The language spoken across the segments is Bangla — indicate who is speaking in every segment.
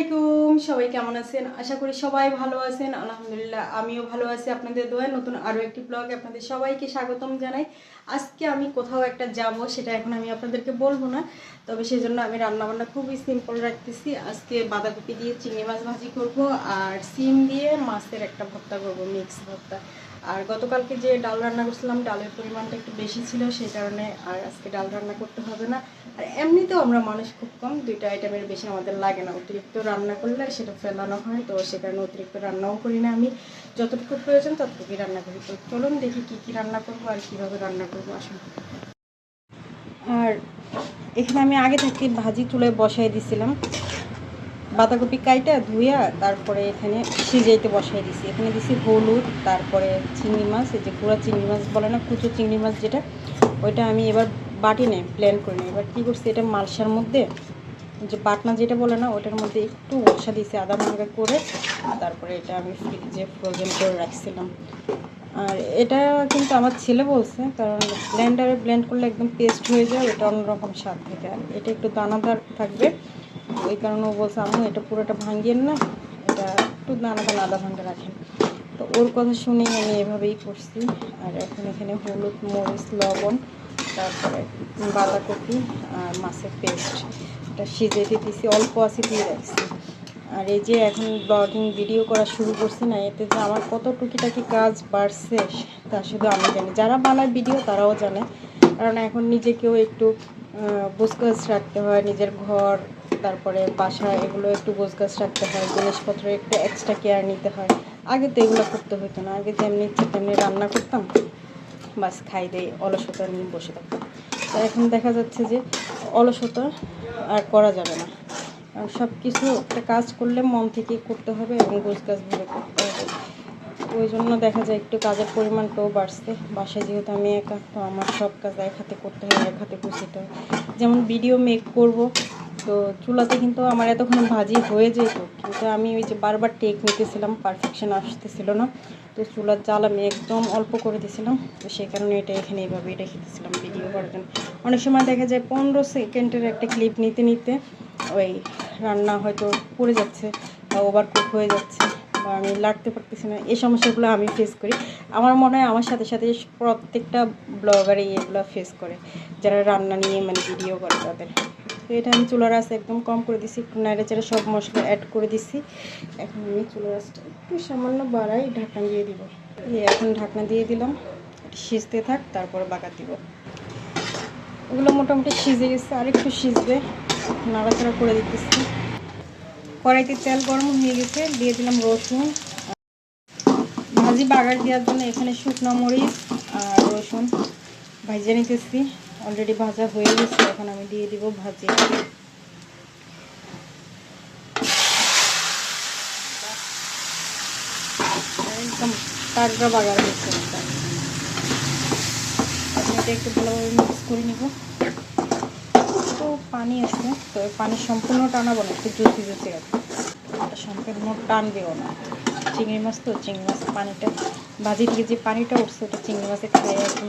Speaker 1: আলাইকুম, সবাই কেমন আছেন? আশা করি সবাই ভালো আছেন। আলহামদুলিল্লাহ আমিও ভালো আছি। আপনাদের দোয়ায় নতুন আরও একটি ব্লগে আপনাদের সবাইকে স্বাগতম জানাই। আজকে আমি কোথাও একটা যাব, সেটা এখন আমি আপনাদেরকে বলবো না। তবে সেজন্য আমি রান্নাবান্না খুবই সিম্পল রাখতেছি। আজকে বাঁধাকপি দিয়ে চিংড়ি মাছ ভাজি করব, আর সিম দিয়ে মাছের একটা ভর্তা করব, মিক্স ভর্তা। আর গতকালকে যে ডাল রান্না করছিলাম, ডালের পরিমাণটা একটু বেশি ছিল, সেই কারণে আর আজকে ডাল রান্না করতে হবে না। আর এমনিতেও আমরা মানুষ খুব কম, দুইটা আইটেমের বেশি আমাদের লাগে না। অতিরিক্ত রান্না করলে সেটা ফেলানো হয়, তো সে কারণে অতিরিক্ত রান্নাও করি না। আমি যতটুকু প্রয়োজন ততটুকুই রান্না করি। তো চলুন দেখি কী কী রান্না করবো আর কীভাবে রান্না করবো আসুন। আর এখানে আমি আগে থেকে ভাজি চুলায় বসাই দিছিলাম, বাঁধাকপি কাইটা ধুইয়া তারপরে এখানে সিজাইতে বসাই দিছি। এখানে দিছি হলুদ, তারপরে চিংড়ি মাছ, এই যে গুঁড়া চিংড়ি মাছ বলে না, কুচো চিংড়ি মাছ যেটা, ওইটা আমি এবার বাটি নেই, ব্লেন্ড করে নিই। এবার কী করছি, এটা মালসার মধ্যে যে বাটনা যেটা বলে না, ওটার মধ্যে একটু বসা দিয়েছি আদা ভাঙা করে। তারপরে এটা আমি ফ্রিজে ফ্রোজেন করে রাখছিলাম। আর এটা কিন্তু আমার ছেলে বলছে, কারণ ব্লেন্ডারে ব্লেন্ড করলে একদম পেস্ট হয়ে যায়, এটা অন্যরকম স্বাদ থাকে। আর এটা একটু দানাদার থাকবে, ওই কারণে ও বলছে আম্মু এটা পুরোটা ভাঙিয়েন না, এটা একটু দানাদার আদা ভাঙা রাখেন। তো ওর কথা শুনেই আমি এভাবেই করছি। আর এখন এখানে হলুদ, মরিচ, লবণ, তারপরে বাঁধাকপি আর মাছের পেস্ট, এটা সিজে দিতেছি, অল্প আছে দিয়ে রাখছি। আর এই যে এখন ব্লগিং ভিডিও করা শুরু করছি না, এতে যে আমার কত টুকিটাকি কাজ বাড়ছে তা শুধু আমি জানি, যারা বানায় ভিডিও তারাও জানে। কারণ এখন নিজেকেও একটু গোছগাছ রাখতে হয়, নিজের ঘর, তারপরে বাসা, এগুলো একটু গোছগাছ রাখতে হয়, জিনিসপত্র একটু এক্সট্রা কেয়ার নিতে হয়। আগে তো এগুলো করতে হতো না, আগে যেমনি ইচ্ছে তেমনি রান্না করতাম, বাস খাই দিয়ে অলসতা নিয়ে বসে থাকতাম। তো এখন দেখা যাচ্ছে যে অলসতা আর করা যাবে না, কারণ সব কিছু একটা কাজ করলে মন থেকে করতে হবে এবং গোছগাছভাবে করতে হবে। ওই জন্য দেখা যায় একটু কাজের পরিমাণটাও বাড়ছে। বাসায় যেহেতু আমি একা, তো আমার সব কাজ এক হাতে করতে হয়, এক হাতে গুছাতে হয়। যেমন ভিডিও মেক করব, তো চুলাতে কিন্তু আমার এতক্ষণ ভাজি হয়ে যেত, কিন্তু আমি ওই যে বারবার টেক নিতেছিলাম, পারফেকশন আসতেছিল না। তো চুলার জাল আমি একদম অল্প করে দিয়েছিলাম, তো সেই কারণে এটা এখানে এইভাবেই রেখে দিয়েছিলাম ভিডিও করার জন্য। অনেক সময় দেখা যায় 15 সেকেন্ডের একটা ক্লিপ নিতে নিতে ওই রান্না হয়তো পড়ে যাচ্ছে বা ওভার কুক হয়ে যাচ্ছে, বা আমি লাড়তে পারতেছি না। এই সমস্যাগুলো আমি ফেস করি। আমার মনে হয় আমার সাথে সাথে প্রত্যেকটা ব্লগারই এগুলো ফেস করে, যারা রান্না নিয়ে মানে ভিডিও করে তাদের। তো এটা আমি চুলার আঁচ একদম কম করে দিছি, একটু নাড়ে চাড়ে সব মশলা অ্যাড করে দিছি। এখন আমি চুলার আঁচটা একটু সামান্য বাড়াই, ঢাকনা দিয়ে দিব। এখন ঢাকনা দিয়ে দিলাম, সিজতে থাক, তারপরে বাগার দিব। ওগুলো মোটামুটি সিজে গেছে, আর একটু সিজবে, নাড়াচাড়া করে দিতেছি। কড়াইতে তেল গরম হয়ে গেছে, দিয়ে দিলাম রসুন। ভাজি বাগার দেওয়ার জন্য এখানে শুকনো মরিচ আর রসুন ভাজে নিতেছি। অলরেডি ভাজা হয়ে গেছে, এখন আমি দিয়ে দিব ভাজি। একদম টাটকা বাগার হয়েছে। এখন এটা একটু ভালোভাবে মিক্স করে নিব। তো পানি আছে, তো পানি সম্পূর্ণ টানাবো না, একটু জুসি জুসি রাখবো, সম্পূর্ণ টানবেও না। চিংড়ি মাছ তো, চিংড়ি মাছ পানিটা ভাজি থেকে যে পানিটা উঠছে, ওটা চিংড়ি মাছে খাই একদম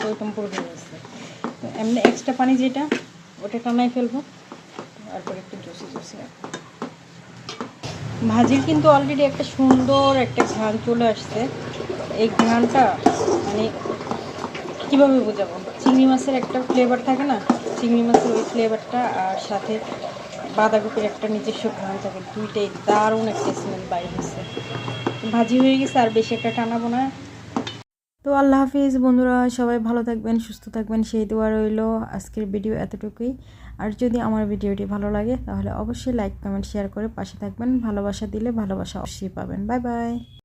Speaker 1: ওইরকম পুরো হয়ে গেছে। তো এমনি এক্সট্রা পানি যেটা, ওটা টানাই ফেলবো, তারপরে একটু জুসি জুসি রাখবো। ভাজির কিন্তু অলরেডি একটা সুন্দর একটা ঘ্রাণ চলে আসছে। এই ঘ্রাণটা মানে কীভাবে বোঝাবো, চিংড়ি মাছের একটা ফ্লেভার থাকে না, চিংড়ি মাছের ওই ফ্লেভারটা, আর সাথে বাঁধাকপির একটা নিজস্ব ঘ্রাণ থাকে, দুইটাই দারুণ একটা স্মেল বাইরে হয়েছে। ভাজি হয়ে গেছে, আর বেশি একটা টানাবো না। তো আল্লাহ হাফিজ বন্ধুরা, সবাই ভালো থাকবেন, সুস্থ থাকবেন, সেই দোয়া রইল। আজকের ভিডিও এতটুকুই। আর যদি আমার ভিডিওটি ভালো লাগে তাহলে অবশ্যই লাইক, কমেন্ট, শেয়ার করে পাশে থাকবেন। ভালোবাসা দিলে ভালোবাসা অবশ্যই পাবেন। Bye bye.